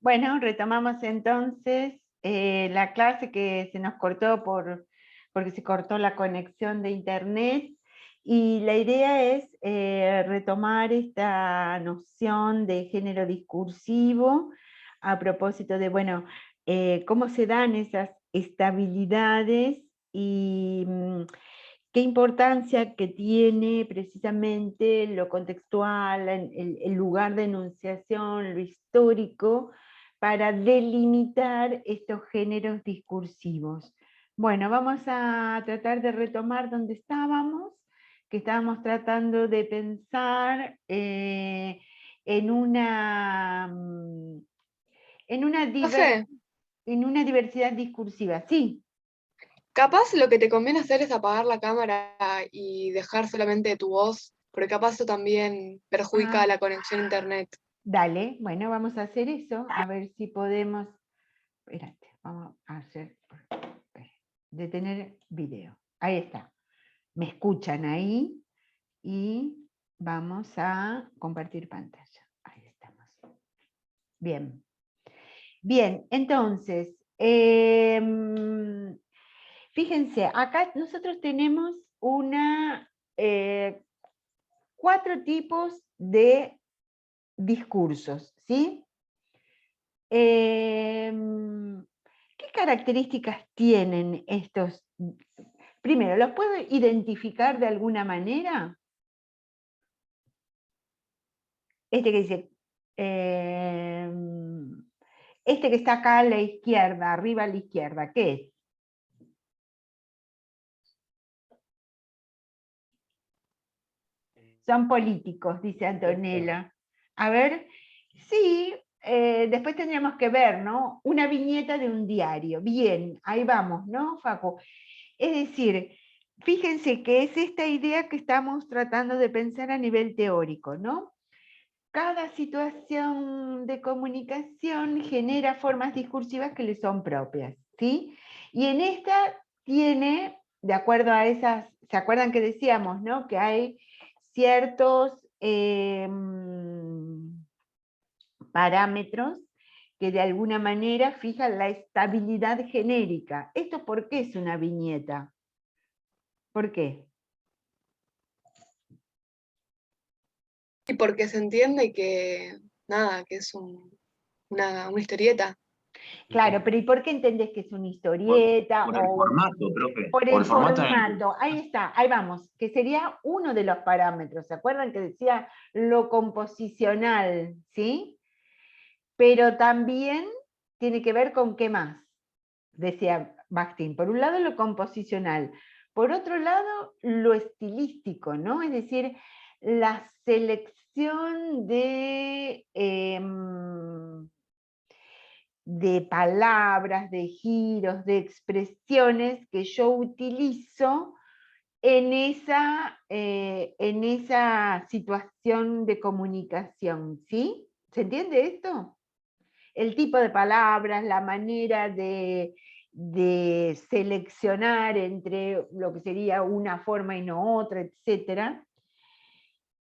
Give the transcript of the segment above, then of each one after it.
Bueno, retomamos entonces la clase que se nos cortó porque se cortó la conexión de internet, y la idea es retomar esta noción de género discursivo a propósito de, bueno, cómo se dan esas estabilidades y qué importancia que tiene precisamente lo contextual, el lugar de enunciación, lo histórico, para delimitar estos géneros discursivos. Bueno, vamos a tratar de retomar donde estábamos, que estábamos tratando de pensar en una, en una, Profe, en una diversidad discursiva. Sí. capaz lo que te conviene hacer es apagar la cámara y dejar solamente tu voz, porque capaz eso también perjudica Ah, la conexión a internet. dale, bueno, vamos a hacer eso, a ver si podemos. Espérate, vamos a hacer, detener video. Ahí está. Me escuchan ahí y vamos a compartir pantalla. Ahí estamos. Bien. Bien, entonces, fíjense, acá nosotros tenemos eh, 4 tipos de discursos, ¿sí? ¿Qué características tienen estos? Primero, ¿los puedo identificar de alguna manera? Este que dice, este que está acá a la izquierda, arriba a la izquierda, ¿qué es? Son políticos, dice Antonella. A ver, sí, después tendríamos que ver, ¿no? Una viñeta de un diario. Bien, ahí vamos, ¿no, Facu? Es decir, fíjense que es esta idea que estamos tratando de pensar a nivel teórico, ¿no? Cada situación de comunicación genera formas discursivas que le son propias, ¿sí? Y en esta tiene, de acuerdo a esas, ¿se acuerdan que decíamos, ¿no? Que hay ciertos parámetros que de alguna manera fijan la estabilidad genérica. ¿Esto por qué es una viñeta? ¿Por qué? Y porque se entiende que, nada, que es una historieta. Claro, pero ¿y por qué entendés que es una historieta? Por el formato, profe. Por Por el el formato en el formato, ahí está, ahí vamos, que sería uno de los parámetros. ¿Se acuerdan que decía lo composicional? ¿Sí? Pero también tiene que ver con qué más, decía Bakhtin. Por un lado, lo composicional. Por otro lado, lo estilístico, ¿no? Es decir, la selección de palabras, de giros, de expresiones que yo utilizo en esa situación de comunicación, ¿sí? ¿Se entiende esto? El tipo de palabras, la manera de seleccionar entre lo que sería una forma y no otra, etcétera.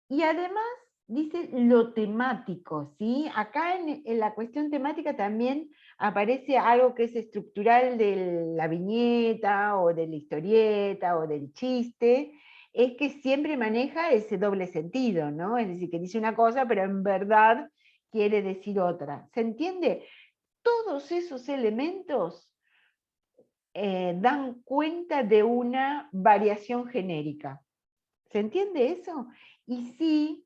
Y además dice lo temático, ¿sí? Acá en la cuestión temática también aparece algo que es estructural de la viñeta o de la historieta o del chiste, es que siempre maneja ese doble sentido, ¿no? Es decir, que dice una cosa, pero en verdad quiere decir otra. ¿Se entiende? Todos esos elementos dan cuenta de una variación genérica. ¿Se entiende eso? Y sí,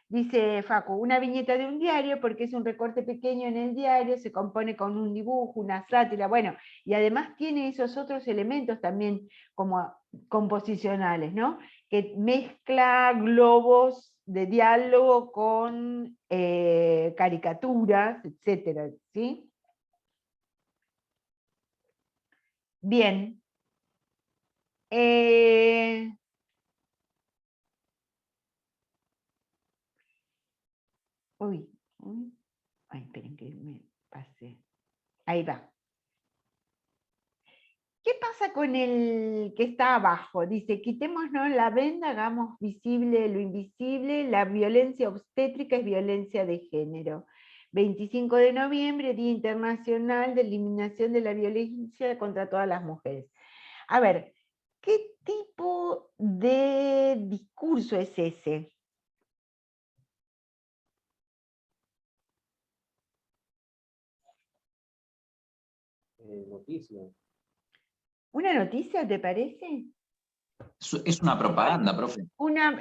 dice Facu, una viñeta de un diario, porque es un recorte pequeño en el diario, se compone con un dibujo, una sátira, bueno, y además tiene esos otros elementos también como composicionales, ¿no? Que mezcla globos de diálogo con caricaturas, etcétera, ¿sí? Bien. Eh, uy, uy, ay, esperen que me pasé. Ahí va. ¿Qué pasa con el que está abajo? Dice, quitémonos la venda, hagamos visible lo invisible, la violencia obstétrica es violencia de género. 25 de noviembre, Día Internacional de Eliminación de la Violencia contra todas las mujeres. A ver, ¿qué tipo de discurso es ese? Noticia. ¿Una noticia, te parece? Es una propaganda, profe.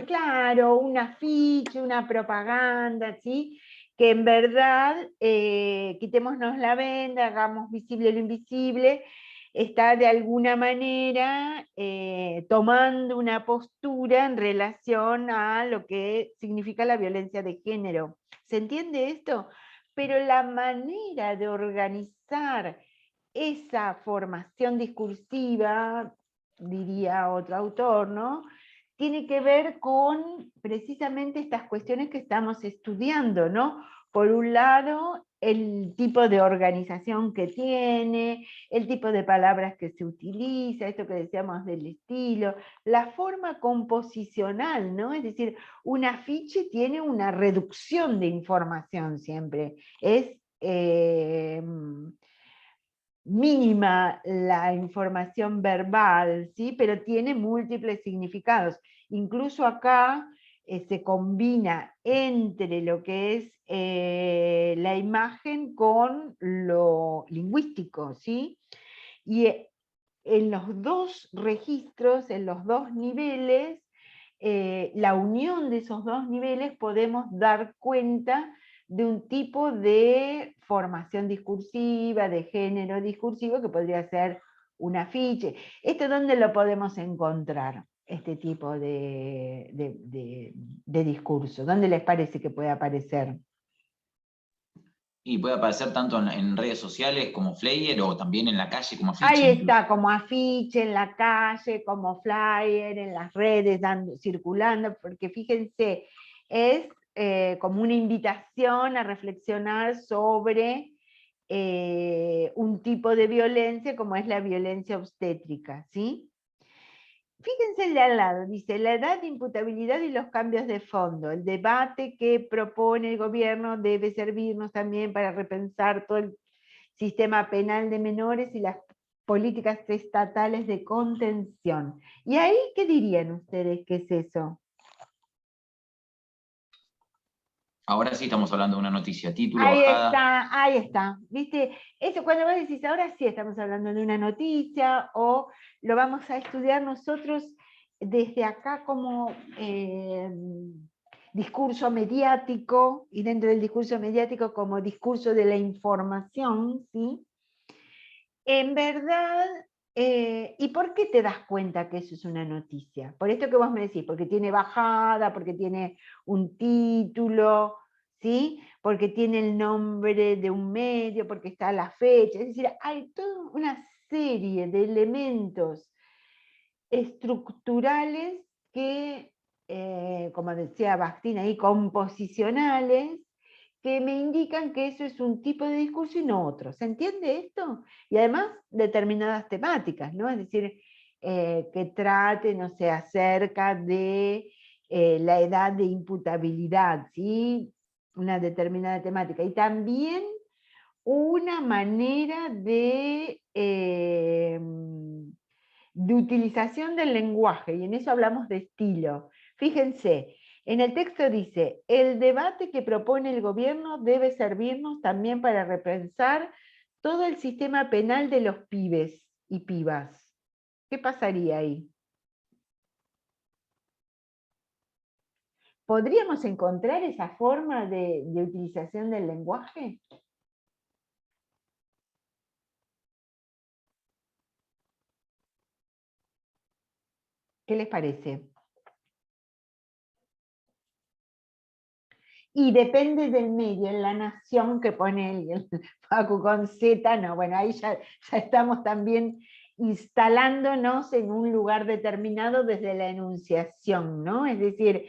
Claro, un afiche, una propaganda, ¿sí? Que en verdad quitémonos la venda, hagamos visible lo invisible, está de alguna manera tomando una postura en relación a lo que significa la violencia de género. ¿Se entiende esto? Pero la manera de organizar esa formación discursiva, diría otro autor, ¿no? Tiene que ver con precisamente estas cuestiones que estamos estudiando, ¿no? Por un lado, el tipo de organización que tiene, el tipo de palabras que se utiliza, esto que decíamos del estilo, la forma composicional, ¿no? Es decir, un afiche tiene una reducción de información siempre, es mínima la información verbal, ¿sí? Pero tiene múltiples significados. Incluso acá se combina entre lo que es la imagen con lo lingüístico, ¿sí? Y en los dos registros, en los dos niveles, la unión de esos dos niveles podemos dar cuenta de un tipo de formación discursiva, de género discursivo, que podría ser un afiche. ¿Esto dónde lo podemos encontrar, este tipo de discurso? ¿Dónde les parece que puede aparecer? Y puede aparecer tanto en redes sociales como flyer o también en la calle como afiche. Ahí está, como afiche en la calle, como flyer, en las redes, circulando, porque fíjense, es como una invitación a reflexionar sobre un tipo de violencia como es la violencia obstétrica, ¿sí? Fíjense el de al lado, dice, la edad de imputabilidad y los cambios de fondo. El debate que propone el gobierno debe servirnos también para repensar todo el sistema penal de menores y las políticas estatales de contención. ¿Y ahí qué dirían ustedes que es eso? Ahora sí estamos hablando de una noticia, título, Ahí bajada. ahí está, ¿viste? Eso cuando vos decís, ahora sí estamos hablando de una noticia, o lo vamos a estudiar nosotros desde acá como discurso mediático, y dentro del discurso mediático como discurso de la información, ¿sí? En verdad, ¿y por qué te das cuenta que eso es una noticia? Por esto que vos me decís, porque tiene bajada, porque tiene un título, ¿sí? Porque tiene el nombre de un medio, porque está la fecha. Es decir, hay toda una serie de elementos estructurales que, como decía Bakhtin ahí, composicionales, que me indican que eso es un tipo de discurso y no otro. ¿Se entiende esto? Y además determinadas temáticas, ¿no? Es decir, que trate, no sé, acerca de la edad de imputabilidad, ¿sí? Una determinada temática. Y también una manera de utilización del lenguaje, y en eso hablamos de estilo. Fíjense, en el texto dice, el debate que propone el gobierno debe servirnos también para repensar todo el sistema penal de los pibes y pibas. ¿Qué pasaría ahí? ¿Podríamos encontrar esa forma de utilización del lenguaje? ¿Qué les parece? Y depende del medio, en La Nación que pone el Facu con Z, no, bueno, ahí ya estamos también instalándonos en un lugar determinado desde la enunciación, ¿no? Es decir,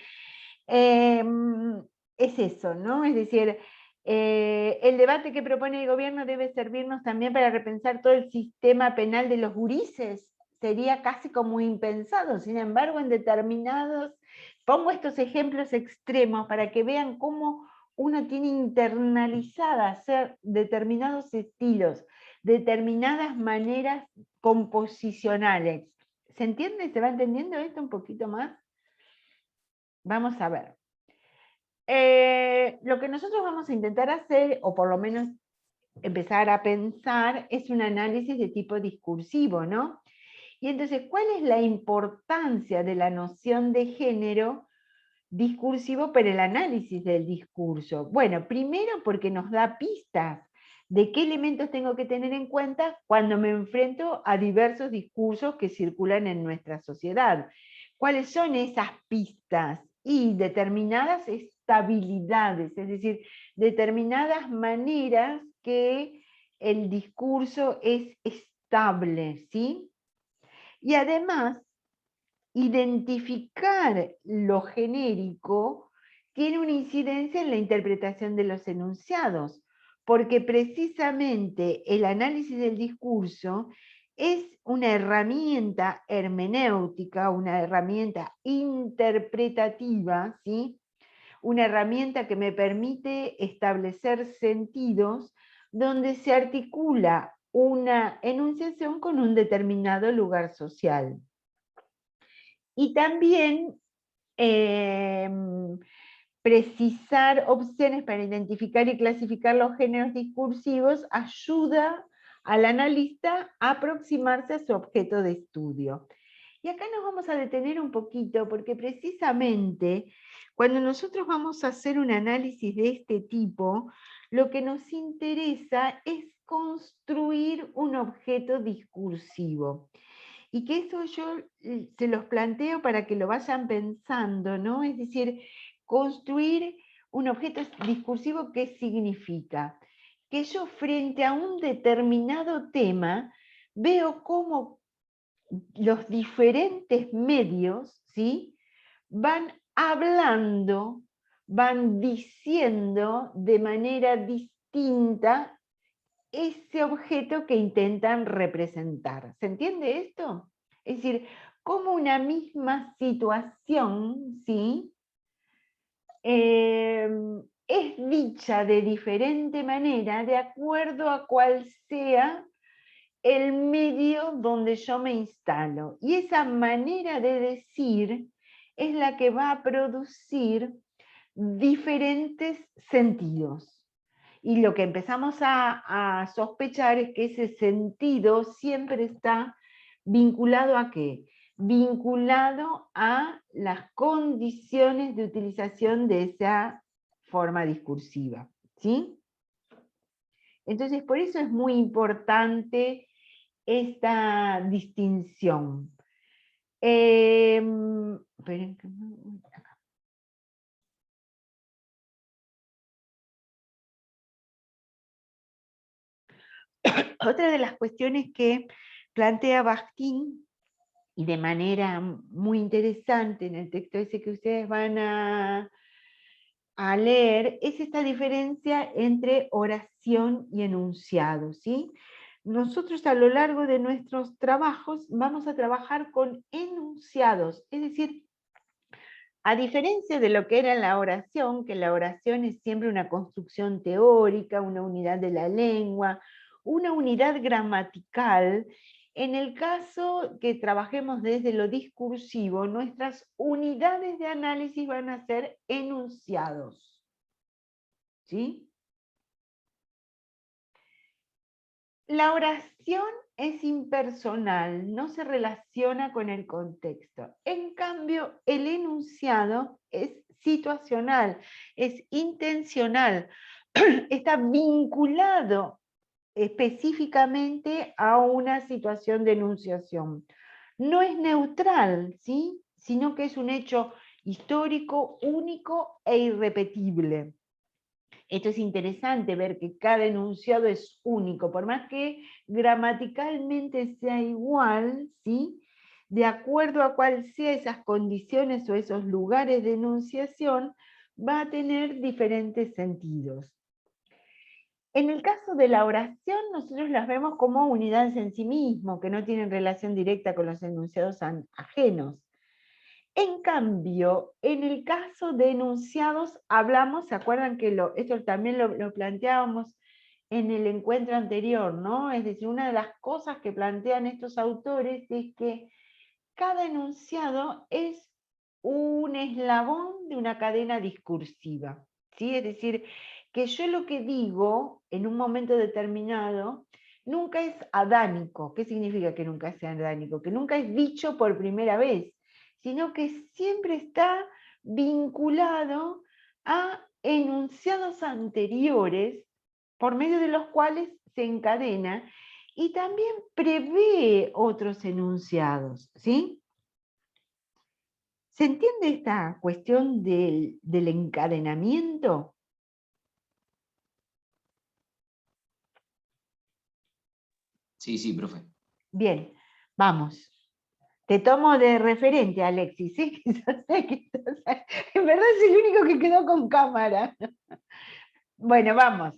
es eso, ¿no? Es decir, el debate que propone el gobierno debe servirnos también para repensar todo el sistema penal de los gurises. Sería casi como impensado, sin embargo, en determinados, pongo estos ejemplos extremos para que vean cómo uno tiene internalizada hacer determinados estilos, determinadas maneras composicionales. ¿Se entiende? ¿Se va entendiendo esto un poquito más? Vamos a ver. Lo que nosotros vamos a intentar hacer, o por lo menos empezar a pensar, es un análisis de tipo discursivo, ¿no? Y entonces, ¿cuál es la importancia de la noción de género discursivo para el análisis del discurso? Bueno, primero porque nos da pistas de qué elementos tengo que tener en cuenta cuando me enfrento a diversos discursos que circulan en nuestra sociedad. ¿Cuáles son esas pistas? Y determinadas estabilidades, es decir, determinadas maneras que el discurso es estable, ¿sí? Y además, identificar lo genérico tiene una incidencia en la interpretación de los enunciados, porque precisamente el análisis del discurso es una herramienta hermenéutica, una herramienta interpretativa, ¿sí? Una herramienta que me permite establecer sentidos donde se articula una enunciación con un determinado lugar social. Y también precisar opciones para identificar y clasificar los géneros discursivos ayuda al analista a aproximarse a su objeto de estudio. Y acá nos vamos a detener un poquito, porque precisamente cuando nosotros vamos a hacer un análisis de este tipo, lo que nos interesa es construir un objeto discursivo. Y que eso yo se los planteo para que lo vayan pensando, ¿no? Es decir, construir un objeto discursivo, ¿qué significa? Que yo frente a un determinado tema veo cómo los diferentes medios, ¿sí?, van hablando, van diciendo de manera distinta ese objeto que intentan representar. ¿Se entiende esto? Es decir, como una misma situación, ¿sí?, es dicha de diferente manera de acuerdo a cuál sea el medio donde yo me instalo. Y esa manera de decir es la que va a producir diferentes sentidos. Y lo que empezamos a sospechar es que ese sentido siempre está vinculado ¿a qué? Vinculado a las condiciones de utilización de esa forma discursiva, ¿sí? Entonces, por eso es muy importante esta distinción. Esperen que acá. Otra de las cuestiones que plantea Bakhtin, y de manera muy interesante en el texto ese que ustedes van a leer, es esta diferencia entre oración y enunciado, ¿sí? Nosotros a lo largo de nuestros trabajos vamos a trabajar con enunciados, es decir, a diferencia de lo que era la oración, que la oración es siempre una construcción teórica, una unidad de la lengua, una unidad gramatical, en el caso que trabajemos desde lo discursivo, nuestras unidades de análisis van a ser enunciados. ¿Sí? La oración es impersonal, no se relaciona con el contexto. En cambio, el enunciado es situacional, es intencional, está vinculado específicamente a una situación de enunciación. No es neutral, ¿sí?, sino que es un hecho histórico, único e irrepetible. Esto es interesante, ver que cada enunciado es único, por más que gramaticalmente sea igual, ¿sí?, de acuerdo a cuál sea esas condiciones o esos lugares de enunciación, va a tener diferentes sentidos. En el caso de la oración, nosotros las vemos como unidades en sí mismo, que no tienen relación directa con los enunciados ajenos. En cambio, en el caso de enunciados hablamos, ¿se acuerdan que esto también lo planteábamos en el encuentro anterior, ¿no? Es decir, una de las cosas que plantean estos autores es que cada enunciado es un eslabón de una cadena discursiva, ¿sí? Es decir, que yo lo que digo en un momento determinado nunca es adánico. ¿Qué significa que nunca sea adánico? Que nunca es dicho por primera vez, sino que siempre está vinculado a enunciados anteriores por medio de los cuales se encadena y también prevé otros enunciados, ¿sí? ¿Se entiende esta cuestión del encadenamiento? Sí, sí, profe. Bien, vamos. Te tomo de referente, Alexis, ¿sí? En verdad es el único que quedó con cámara. Bueno, vamos.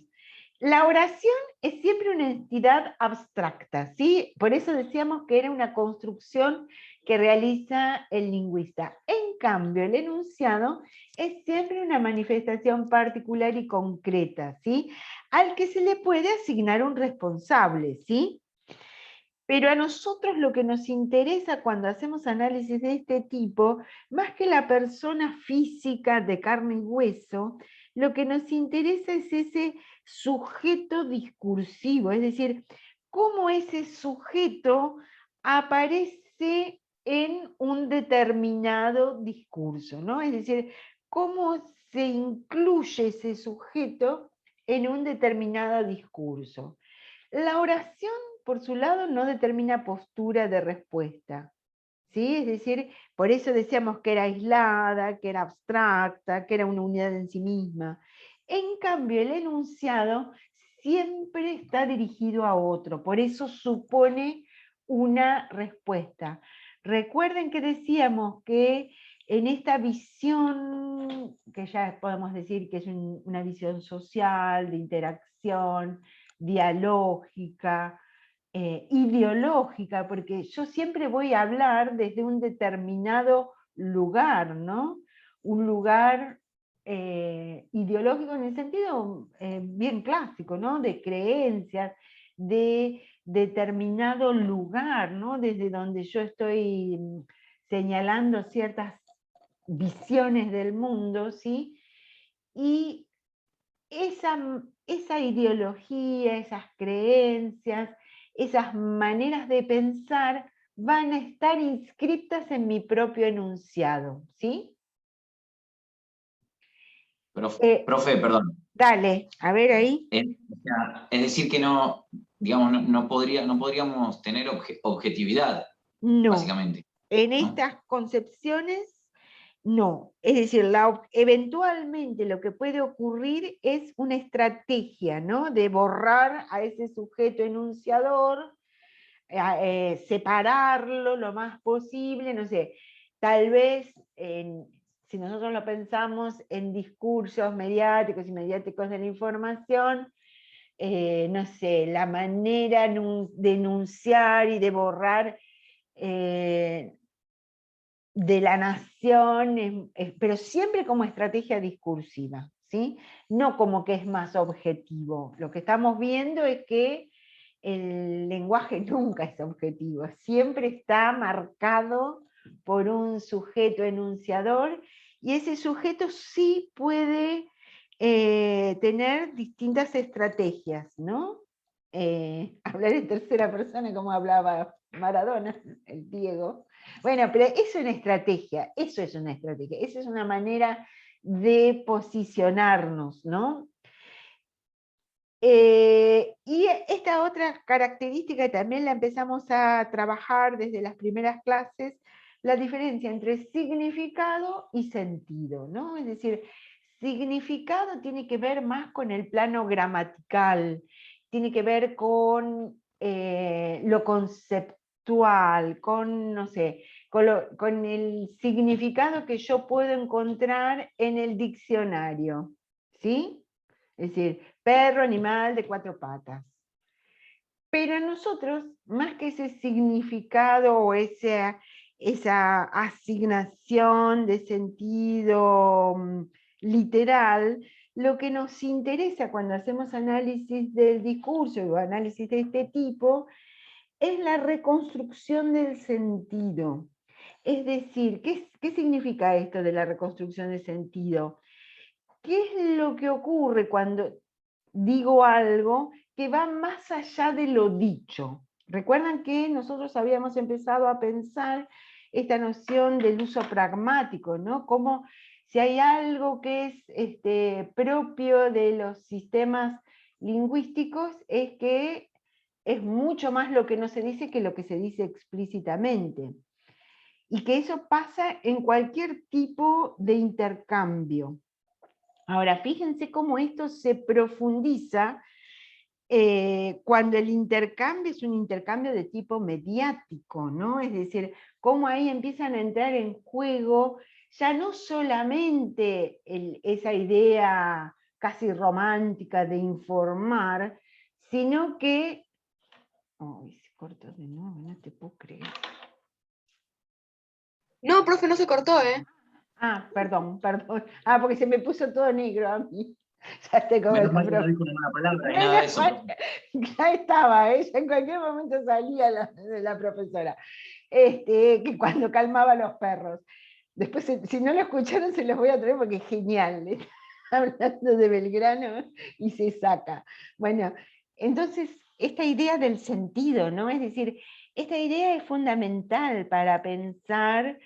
La oración es siempre una entidad abstracta, ¿sí? Por eso decíamos que era una construcción que realiza el lingüista. En cambio, el enunciado es siempre una manifestación particular y concreta, ¿sí? Al que se le puede asignar un responsable, ¿sí? Pero a nosotros lo que nos interesa cuando hacemos análisis de este tipo, más que la persona física de carne y hueso, lo que nos interesa es ese sujeto discursivo, es decir, cómo ese sujeto aparece en un determinado discurso, ¿no? Es decir, cómo se incluye ese sujeto en un determinado discurso. La oración, por su lado, no determina postura de respuesta, ¿sí? Es decir, por eso decíamos que era aislada, que era abstracta, que era una unidad en sí misma. En cambio, el enunciado siempre está dirigido a otro, por eso supone una respuesta. Recuerden que decíamos que en esta visión, que ya podemos decir que es una visión social, de interacción, dialógica, ideológica, porque yo siempre voy a hablar desde un determinado lugar, ¿no? Un lugar ideológico en el sentido bien clásico, ¿no? De creencias, de determinado lugar, ¿no? Desde donde yo estoy señalando ciertas visiones del mundo, ¿sí? Y esa ideología, esas creencias, esas maneras de pensar van a estar inscritas en mi propio enunciado, ¿sí? Profe, perdón. Dale, a ver ahí. O sea, es decir que no, digamos, no podríamos tener objetividad, No, básicamente, en ¿no? estas concepciones no. Es decir, eventualmente lo que puede ocurrir es una estrategia, ¿no? De borrar a ese sujeto enunciador, separarlo lo más posible, no sé, tal vez si nosotros lo pensamos en discursos mediáticos y mediáticos de la información, no sé, la manera de enunciar y de borrar de la nación, pero siempre como estrategia discursiva, ¿sí? No como que es más objetivo. Lo que estamos viendo es que el lenguaje nunca es objetivo, siempre está marcado por un sujeto enunciador y ese sujeto sí puede tener distintas estrategias, ¿no? Hablar en tercera persona como hablaba Maradona, el Diego. Bueno, pero eso es una estrategia, eso es una estrategia, esa es una manera de posicionarnos, ¿no? Y esta otra característica también la empezamos a trabajar desde las primeras clases, la diferencia entre significado y sentido, ¿no? Es decir, significado tiene que ver más con el plano gramatical, tiene que ver con lo conceptual, con, no sé, con el significado que yo puedo encontrar en el diccionario, ¿sí? Es decir, perro, animal de 4 patas. Pero nosotros, más que ese significado o esa esa asignación de sentido literal, lo que nos interesa cuando hacemos análisis del discurso o análisis de este tipo es la reconstrucción del sentido. Es decir, ¿qué significa esto de la reconstrucción del sentido? ¿Qué es lo que ocurre cuando digo algo que va más allá de lo dicho? Recuerdan que nosotros habíamos empezado a pensar esta noción del uso pragmático, ¿no? Como si hay algo que es propio de los sistemas lingüísticos, es que es mucho más lo que no se dice que lo que se dice explícitamente. Y que eso pasa en cualquier tipo de intercambio. Ahora, fíjense cómo esto se profundiza cuando el intercambio es un intercambio de tipo mediático, ¿no? Es decir, cómo ahí empiezan a entrar en juego ya no solamente esa idea casi romántica de informar, sino que... Ay, se cortó de nuevo, no te puedo creer. No, profe, no se cortó, ¿eh? Ah, perdón. Porque se me puso todo negro a mí. Ya estoy como Menos la mal que no profe. dijo ninguna palabra, y nada de eso. Ya estaba, ella en cualquier momento salía la profesora, que cuando calmaba a los perros. Después, si no lo escucharon, se los voy a traer porque es genial. Hablando de Belgrano y se saca. Bueno, entonces, esta idea del sentido, ¿no? Es decir, esta idea es fundamental para pensar,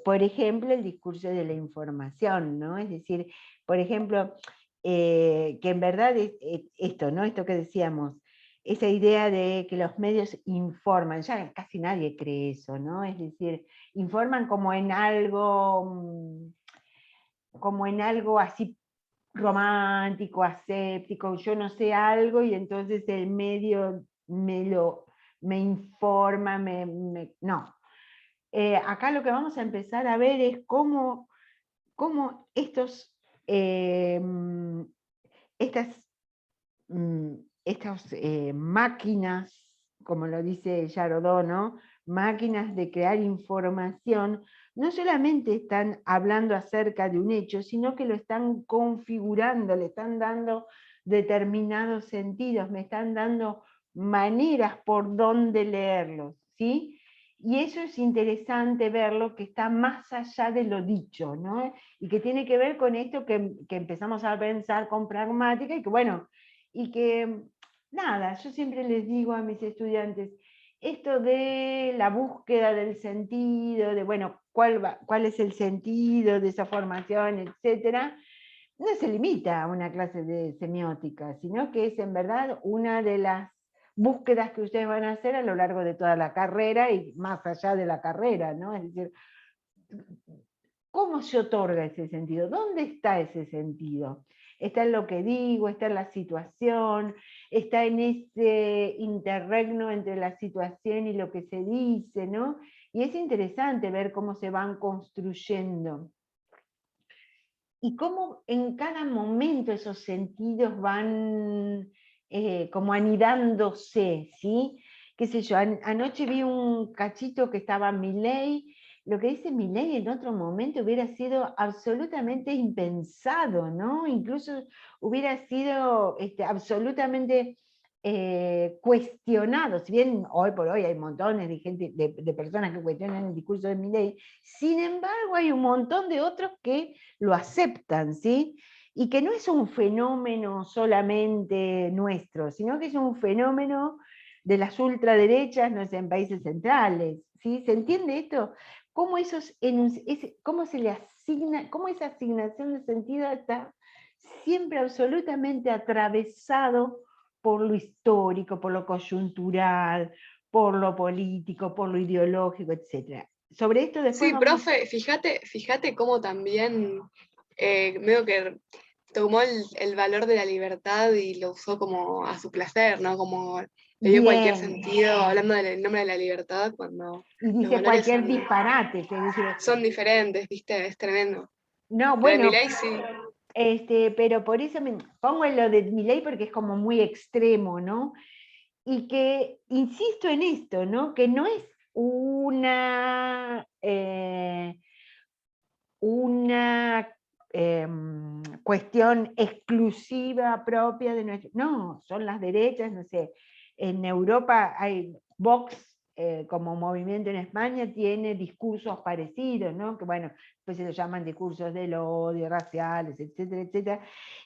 por ejemplo, el discurso de la información, ¿no? Es decir, por ejemplo, que en verdad es esto, ¿no? Esto que decíamos, esa idea de que los medios informan, ya casi nadie cree eso, ¿no? Es decir, informan como en algo así romántico, aséptico, yo no sé algo y entonces el medio me informa, no. Acá lo que vamos a empezar a ver es cómo estas máquinas, como lo dice Yarodó, ¿no? Máquinas de crear información, no solamente están hablando acerca de un hecho, sino que lo están configurando, le están dando determinados sentidos, me están dando maneras por donde leerlos, ¿sí? Y eso es interesante verlo, que está más allá de lo dicho, ¿no? Y que tiene que ver con esto que empezamos a pensar con pragmática, y que bueno, y que nada, yo siempre les digo a mis estudiantes, esto de la búsqueda del sentido, de bueno, cuál es el sentido de esa formación, etcétera, no se limita a una clase de semiótica, sino que es en verdad una de las búsquedas que ustedes van a hacer a lo largo de toda la carrera y más allá de la carrera, ¿no? Es decir, ¿cómo se otorga ese sentido? ¿Dónde está ese sentido? Está en lo que digo, está en la situación, está en ese interregno entre la situación y lo que se dice, ¿no? Y es interesante ver cómo se van construyendo. Y cómo en cada momento esos sentidos van como anidándose, ¿sí? Qué sé yo, anoche vi un cachito que estaba Milei. Lo que dice Milei en otro momento hubiera sido absolutamente impensado, ¿no? Incluso hubiera sido absolutamente cuestionado, si bien hoy por hoy hay montones de gente, de personas que cuestionan el discurso de Milei, sin embargo hay un montón de otros que lo aceptan, ¿sí? Y que no es un fenómeno solamente nuestro, sino que es un fenómeno de las ultraderechas, no sé, en países centrales, ¿sí? ¿Se entiende esto? ¿Cómo, cómo se le asigna, cómo esa asignación de sentido está siempre absolutamente atravesado por lo histórico, por lo coyuntural, por lo político, por lo ideológico, etc. Sobre esto después Sí, vamos... profe, fíjate cómo también veo que tomó el valor de la libertad y lo usó como a su placer, ¿no? Como le dio cualquier Bien, sentido hablando del nombre de la libertad cuando y los dice valores cualquier disparate, que dice, son diferentes, ¿viste? Es tremendo. no, Lo de bueno, Milei sí. pero por eso me pongo en lo de Milei porque es como muy extremo, ¿no? Y que insisto en esto, ¿no? Que no es una cuestión exclusiva propia de nuestro... No, son las derechas, no sé. En Europa hay Vox, como movimiento en España, tiene discursos parecidos, ¿no? Que bueno, pues se lo llaman discursos del odio, raciales, etcétera, etcétera.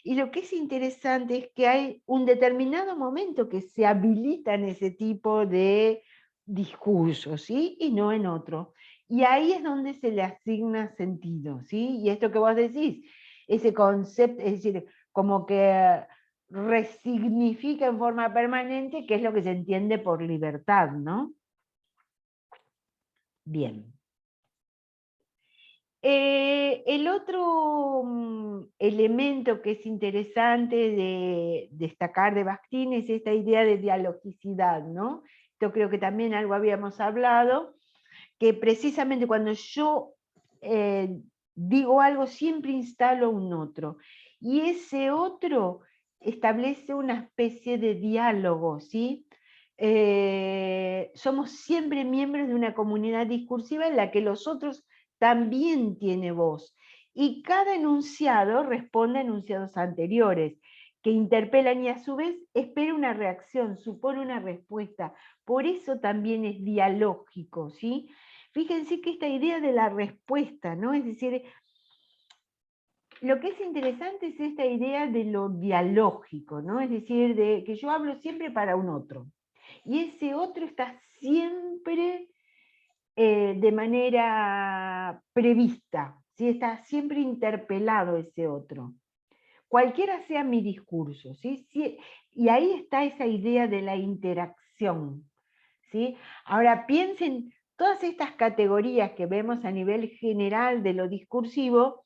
Y lo que es interesante es que hay un determinado momento que se habilitan ese tipo de discursos, ¿sí? Y no en otro. Y ahí es donde se le asigna sentido, ¿sí? Y esto que vos decís, ese concepto, es decir, como que resignifica en forma permanente qué es lo que se entiende por libertad, ¿no? Bien. El otro elemento que es interesante de destacar de Bakhtin es esta idea de dialogicidad, ¿no? Esto creo que también algo habíamos hablado, que precisamente cuando yo digo algo siempre instalo un otro, y ese otro establece una especie de diálogo, ¿sí? Somos siempre miembros de una comunidad discursiva en la que los otros también tienen voz, y cada enunciado responde a enunciados anteriores, que interpelan y a su vez espera una reacción, supone una respuesta. Por eso también es dialógico, ¿sí? Fíjense que esta idea de la respuesta, ¿no? Es decir, lo que es interesante es esta idea de lo dialógico, ¿no? Es decir, de que yo hablo siempre para un otro. Y ese otro está siempre de manera prevista, ¿sí? Está siempre interpelado ese otro. Cualquiera sea mi discurso, ¿sí? Y ahí está esa idea de la interacción, ¿sí? Ahora piensen todas estas categorías que vemos a nivel general de lo discursivo,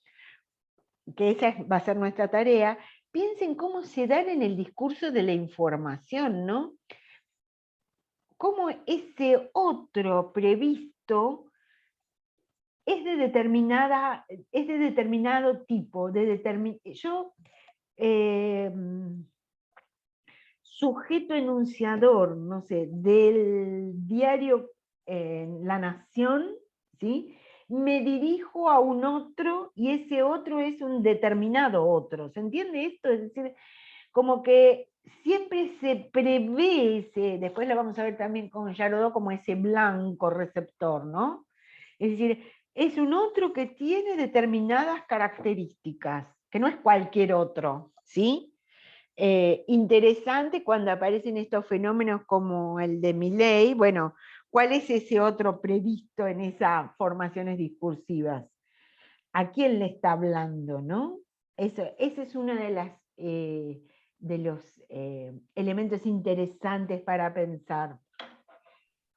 que esa va a ser nuestra tarea, piensen cómo se dan en el discurso de la información, ¿no? Cómo ese otro previsto es de determinado tipo, yo sujeto enunciador, no sé, del diario La Nación, ¿sí? Me dirijo a un otro y ese otro es un determinado otro. ¿Se entiende esto? Es decir, como que siempre se prevé ese, después lo vamos a ver también con Yarodó, como ese blanco receptor, ¿no? Es decir, es un otro que tiene determinadas características, que no es cualquier otro, ¿sí? Interesante cuando aparecen estos fenómenos como el de Milei. Bueno, ¿cuál es ese otro previsto en esas formaciones discursivas? ¿A quién le está hablando, no? Ese es uno de los elementos interesantes para pensar.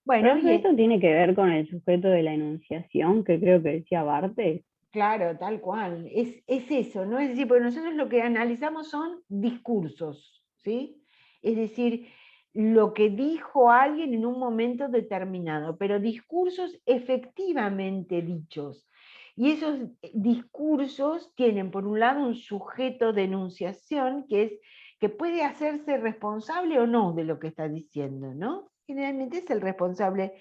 Bueno, Pero esto tiene que ver con el sujeto de la enunciación, que creo que decía Barthes. claro, tal cual. Es eso, ¿no? Es decir, porque nosotros lo que analizamos son discursos, ¿sí? Es decir, lo que dijo alguien en un momento determinado, pero discursos efectivamente dichos. Y esos discursos tienen, por un lado, un sujeto de enunciación que puede hacerse responsable o no de lo que está diciendo, ¿no? Generalmente es el responsable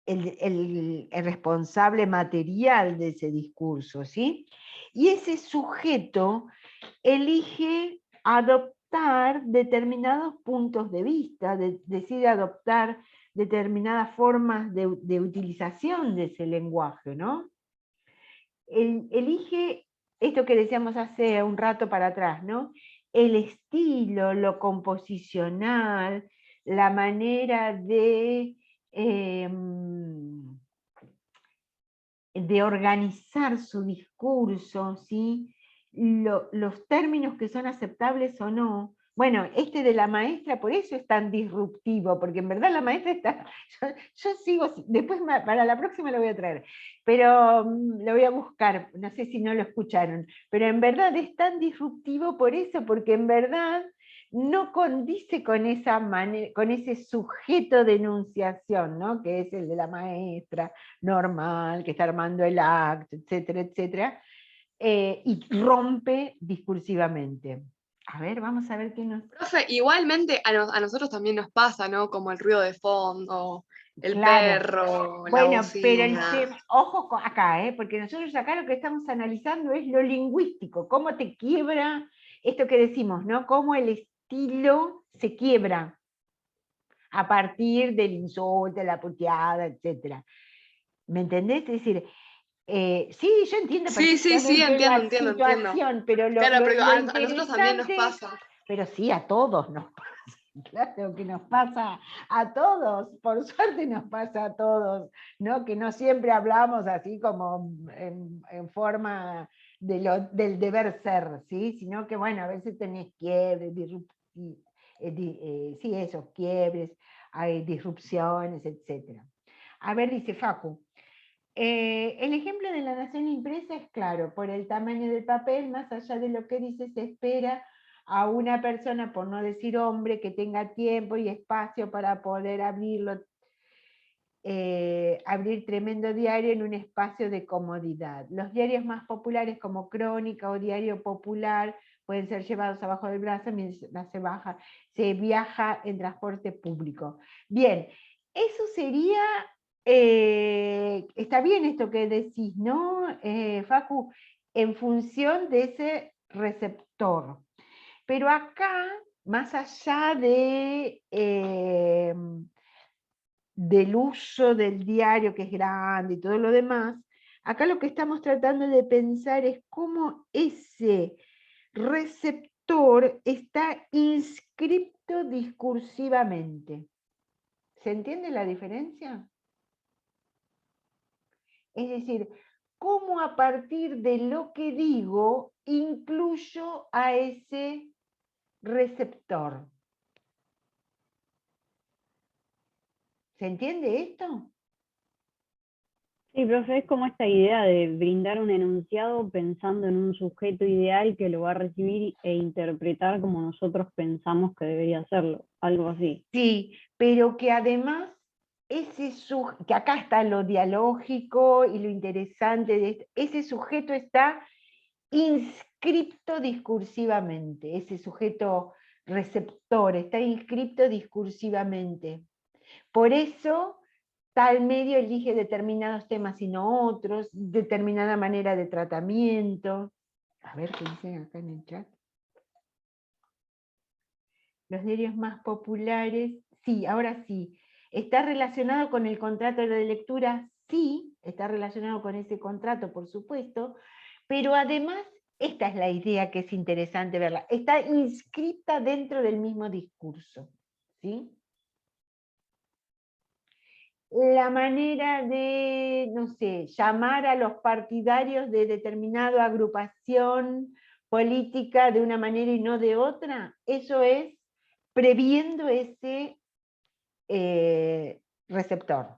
el responsable material de ese discurso, ¿sí? Y ese sujeto elige adoptar determinados puntos de vista, decide adoptar determinadas formas de utilización de ese lenguaje, ¿no? Elige esto que decíamos hace un rato para atrás, ¿no? El estilo, lo composicional, la manera de organizar su discurso, ¿sí? Los términos que son aceptables o no. Bueno, este de la maestra por eso es tan disruptivo, porque en verdad la maestra está, yo sigo, después para la próxima lo voy a traer, pero lo voy a buscar, no sé si no lo escucharon, pero en verdad es tan disruptivo por eso, porque en verdad no condice con esa manera, con ese sujeto de enunciación, ¿no? Que es el de la maestra normal, que está armando el acto, etcétera, etcétera, y rompe discursivamente. A ver, vamos a ver qué nos... Profe, igualmente a nosotros también nos pasa, ¿no? Como el ruido de fondo, el Claro. perro, la Bueno, pero bocina. ojo acá, porque nosotros acá lo que estamos analizando es lo lingüístico, cómo te quiebra esto que decimos, ¿no? Cómo el estilo se quiebra a partir del insulto, la puteada, etc. ¿Me entendés? Es decir, sí, yo entiendo Sí, sí, sí, perfectamente entiendo, la entiendo, entiendo. situación, pero Claro, pero lo a nosotros también nos interesante, pasa. pero sí, a todos nos pasa, claro que nos pasa a todos, por suerte nos pasa a todos, ¿no? Que no siempre hablamos así como en forma del deber ser, ¿sí? Sino que, bueno, a veces tenés quiebres, sí, esos quiebres, hay disrupciones, etc. A ver, dice Facu. El ejemplo de la nación impresa es claro, por el tamaño del papel, más allá de lo que dice, se espera a una persona, por no decir hombre, que tenga tiempo y espacio para poder abrir tremendo diario en un espacio de comodidad. Los diarios más populares como Crónica o Diario Popular pueden ser llevados abajo del brazo mientras se viaja en transporte público. Bien, eso sería, está bien esto que decís, ¿no, Facu? En función de ese receptor. Pero acá, más allá del uso del diario que es grande y todo lo demás, acá lo que estamos tratando de pensar es cómo ese receptor está inscripto discursivamente. ¿Se entiende la diferencia? Es decir, cómo a partir de lo que digo incluyo a ese receptor. ¿Se entiende esto? Sí, profe, es como esta idea de brindar un enunciado pensando en un sujeto ideal que lo va a recibir e interpretar como nosotros pensamos que debería hacerlo, algo así. Sí, pero que además que acá está lo dialógico y lo interesante de esto, ese sujeto está inscripto discursivamente, ese sujeto receptor está inscripto discursivamente. Por eso tal medio elige determinados temas y no otros, determinada manera de tratamiento. A ver qué dicen acá en el chat. Los diarios más populares, sí, ahora sí. ¿Está relacionado con el contrato de lectura? Sí, está relacionado con ese contrato, por supuesto, pero además, esta es la idea que es interesante verla, está inscrita dentro del mismo discurso, ¿sí? La manera de, no sé, llamar a los partidarios de determinada agrupación política de una manera y no de otra, eso es previendo ese receptor.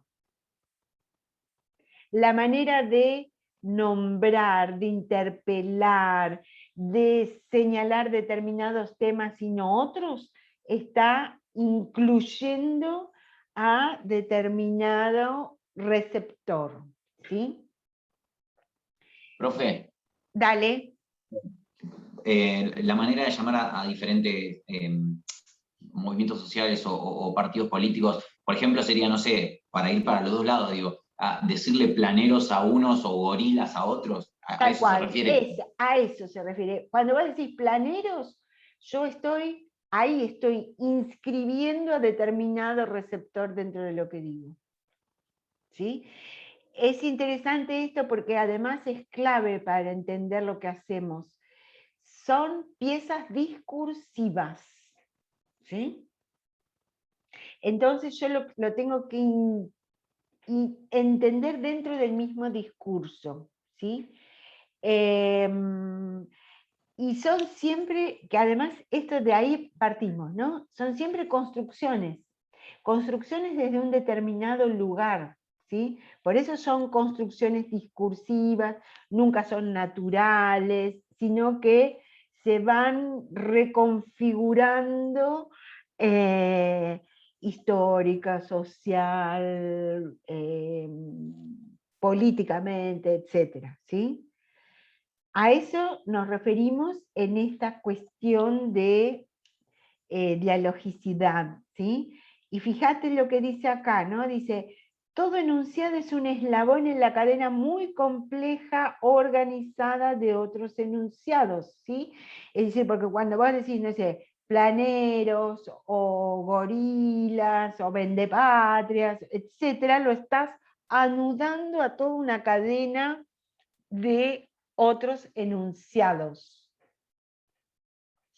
La manera de nombrar, de interpelar, de señalar determinados temas y no otros, está incluyendo a determinado receptor. ¿Sí? Profe, Dale. la manera de llamar a diferentes movimientos sociales o partidos políticos, por ejemplo, sería, no sé, para ir para los dos lados, digo, a decirle planeros a unos o gorilas a otros, a Tal eso se cual, refiere. a eso se refiere. Cuando vos decís planeros, yo ahí estoy inscribiendo a determinado receptor dentro de lo que digo. ¿Sí? Es interesante esto porque además es clave para entender lo que hacemos. Son piezas discursivas. ¿Sí? Entonces yo lo tengo que entender dentro del mismo discurso. ¿Sí? Y son siempre, que además esto de ahí partimos, ¿no? Son siempre construcciones desde un determinado lugar, ¿sí? Por eso son construcciones discursivas, nunca son naturales, sino que se van reconfigurando histórica, social, políticamente, etcétera, ¿sí? A eso nos referimos en esta cuestión de dialogicidad, ¿sí? Y fíjate lo que dice acá, ¿no? Dice, todo enunciado es un eslabón en la cadena muy compleja, organizada de otros enunciados, ¿sí? Es decir, porque cuando vos decís, no sé, planeros, o gorilas, o vendepatrias, etcétera, lo estás anudando a toda una cadena de otros enunciados.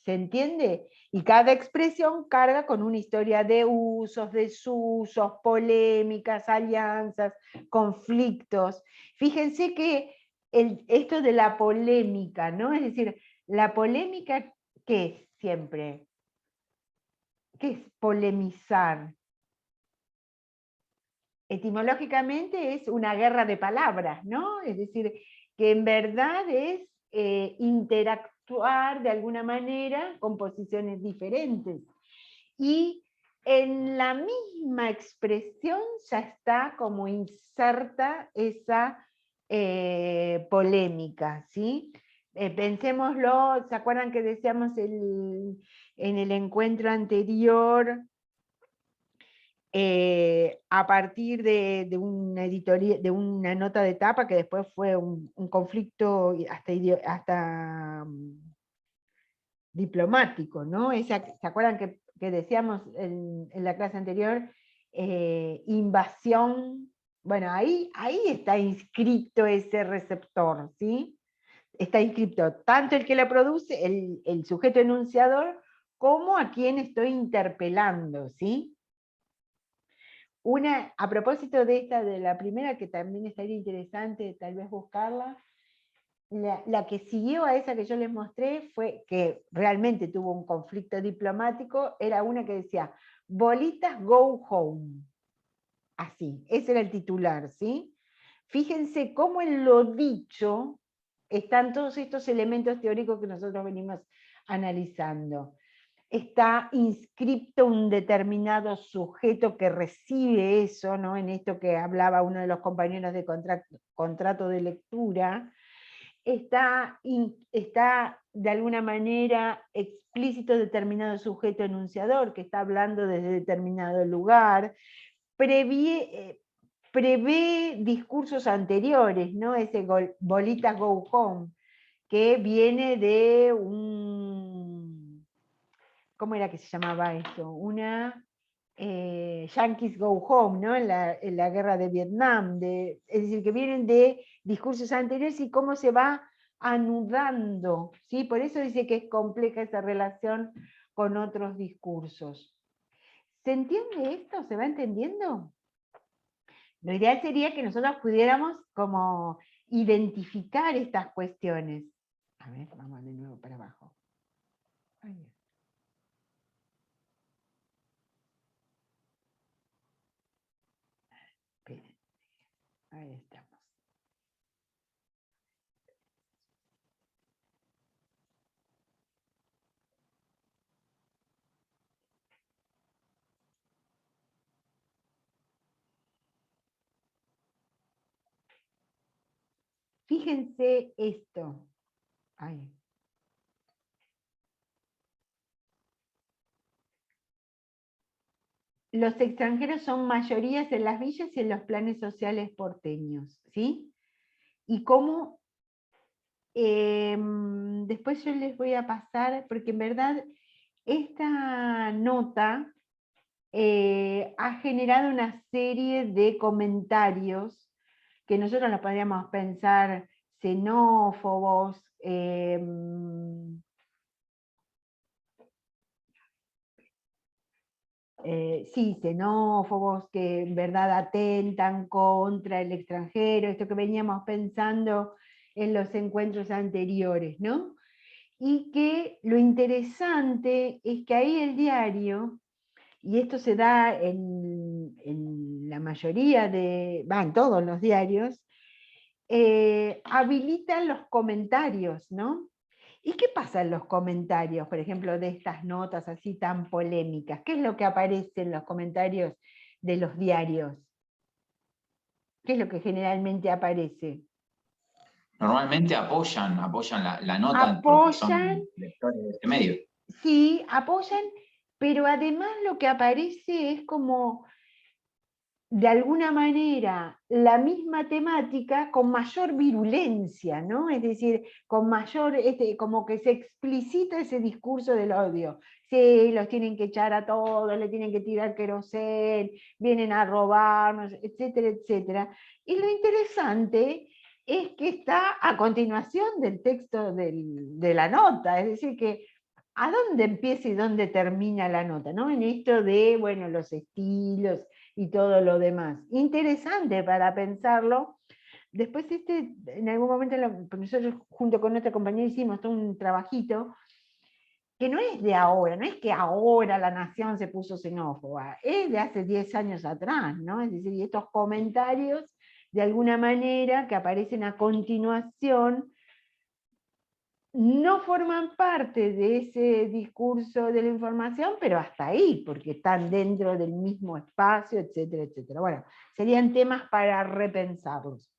¿Se entiende? Y cada expresión carga con una historia de usos, desusos, polémicas, alianzas, conflictos. Fíjense que esto de la polémica, ¿no? Es decir, la polémica, ¿qué es siempre? ¿Qué es polemizar? Etimológicamente es una guerra de palabras, ¿no? Es decir, que en verdad es interactuar de alguna manera con posiciones diferentes. Y en la misma expresión ya está como inserta esa polémica, ¿sí? Pensémoslo, ¿se acuerdan que decíamos en el encuentro anterior, a partir de una de una nota de tapa que después fue un conflicto hasta diplomático, ¿no? ¿Se acuerdan que decíamos en la clase anterior, invasión? Bueno, ahí está inscrito ese receptor, ¿sí? Está inscrito tanto el que lo produce, el sujeto enunciador, como a quien estoy interpelando, ¿sí? A propósito de de la primera, que también estaría interesante tal vez buscarla, la que siguió a esa que yo les mostré, fue que realmente tuvo un conflicto diplomático, era una que decía, bolitas go home. Así, ese era el titular, ¿sí? Fíjense cómo en lo dicho están todos estos elementos teóricos que nosotros venimos analizando. Está inscripto un determinado sujeto que recibe eso, ¿no? En esto que hablaba uno de los compañeros de contrato de lectura, está de alguna manera explícito determinado sujeto enunciador, que está hablando desde determinado lugar, prevé discursos anteriores, ¿no? Ese bolitas go home, que viene de ¿cómo era que se llamaba esto? Una Yankees Go Home, ¿no? En la guerra de Vietnam, es decir, que vienen de discursos anteriores y cómo se va anudando, ¿sí? Por eso dice que es compleja esa relación con otros discursos. ¿Se entiende esto? ¿Se va entendiendo? Lo ideal sería que nosotros pudiéramos como identificar estas cuestiones. A ver, vamos de nuevo para abajo. Ay, esperen. Ahí estamos. Fíjense esto. Ay. Los extranjeros son mayorías en las villas y en los planes sociales porteños, ¿sí? Y cómo, después yo les voy a pasar, porque en verdad esta nota ha generado una serie de comentarios que nosotros los podríamos pensar xenófobos, sí, xenófobos, que en verdad atentan contra el extranjero, esto que veníamos pensando en los encuentros anteriores, ¿no? Y que lo interesante es que ahí el diario, y esto se da en la mayoría en todos los diarios, habilitan los comentarios, ¿no? ¿Y qué pasa en los comentarios, por ejemplo, de estas notas así tan polémicas? ¿Qué es lo que aparece en los comentarios de los diarios? ¿Qué es lo que generalmente aparece? Normalmente apoyan la nota porque son Apoyan, lectores de este medio. sí, apoyan pero además lo que aparece es como, de alguna manera, la misma temática con mayor virulencia, ¿no? Es decir, con mayor, como que se explicita ese discurso del odio. Sí, los tienen que echar a todos, le tienen que tirar querosén, vienen a robarnos, etcétera, etcétera. Y lo interesante es que está a continuación del texto de la nota, es decir, que ¿a dónde empieza y dónde termina la nota? ¿No? En esto de, bueno, los estilos y todo lo demás. Interesante para pensarlo. Después en algún momento nosotros junto con otra compañera hicimos todo un trabajito que no es de ahora, no es que ahora la nación se puso xenófoba, es de hace 10 años atrás, ¿no? Es decir, y estos comentarios de alguna manera que aparecen a continuación no forman parte de ese discurso de la información, pero hasta ahí, porque están dentro del mismo espacio, etcétera, etcétera. Bueno, serían temas para repensarlos.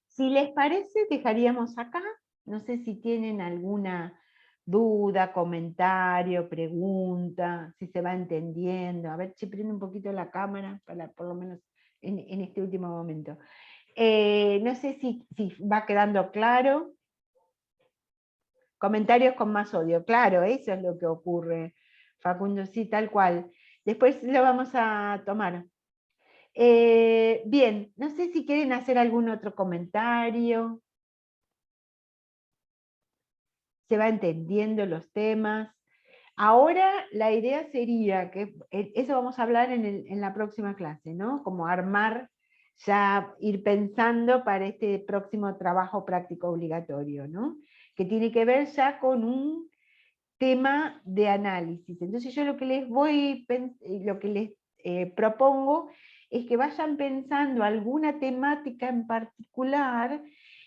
Si les parece, dejaríamos acá. No sé si tienen alguna duda, comentario, pregunta, si se va entendiendo. A ver si prende un poquito la cámara, para por lo menos en este último momento. No sé si va quedando claro. Comentarios con más odio, claro, eso es lo que ocurre, Facundo, sí, tal cual. Después lo vamos a tomar. Bien, no sé si quieren hacer algún otro comentario. Se va entendiendo los temas. Ahora la idea sería que, eso vamos a hablar en la próxima clase, ¿no? Como armar, ya ir pensando para este próximo trabajo práctico obligatorio, ¿no? Que tiene que ver ya con un tema de análisis. Entonces yo lo que les propongo es que vayan pensando alguna temática en particular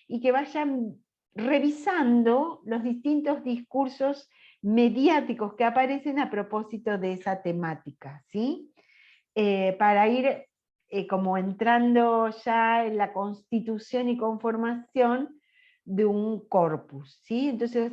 y que vayan revisando los distintos discursos mediáticos que aparecen a propósito de esa temática, ¿sí? Para ir como entrando ya en la constitución y conformación de un corpus, ¿sí? Entonces,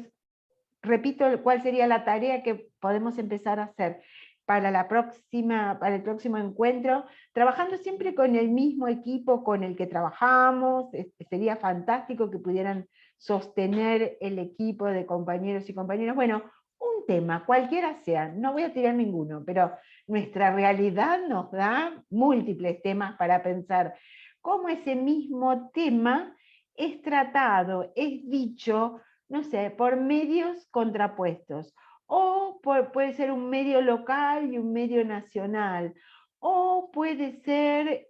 repito cuál sería la tarea que podemos empezar a hacer para el próximo encuentro, trabajando siempre con el mismo equipo con el que trabajamos. Sería fantástico que pudieran sostener el equipo de compañeros y compañeras. Bueno, un tema, cualquiera sea, no voy a tirar ninguno, pero nuestra realidad nos da múltiples temas para pensar cómo ese mismo tema es tratado, es dicho, no sé, por medios contrapuestos, o puede ser un medio local y un medio nacional, o puede ser,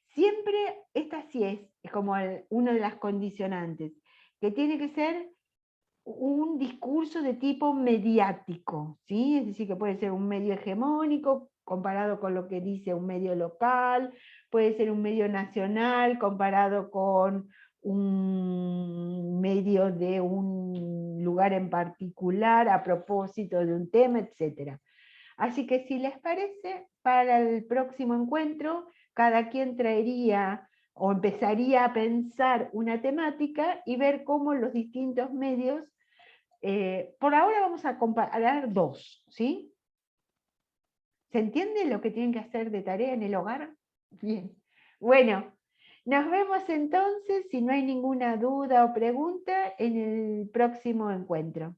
siempre, esta sí es como una de las condicionantes, que tiene que ser un discurso de tipo mediático, ¿sí? Es decir, que puede ser un medio hegemónico comparado con lo que dice un medio local, puede ser un medio nacional comparado con un medio de un lugar en particular a propósito de un tema, etc. Así que si les parece, para el próximo encuentro, cada quien traería o empezaría a pensar una temática y ver cómo los distintos medios, por ahora vamos a comparar dos, ¿sí? ¿Se entiende lo que tienen que hacer de tarea en el hogar? Bien. Bueno, nos vemos entonces, si no hay ninguna duda o pregunta, en el próximo encuentro.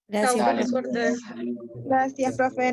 Chau, Gracias. suerte. Gracias, profe.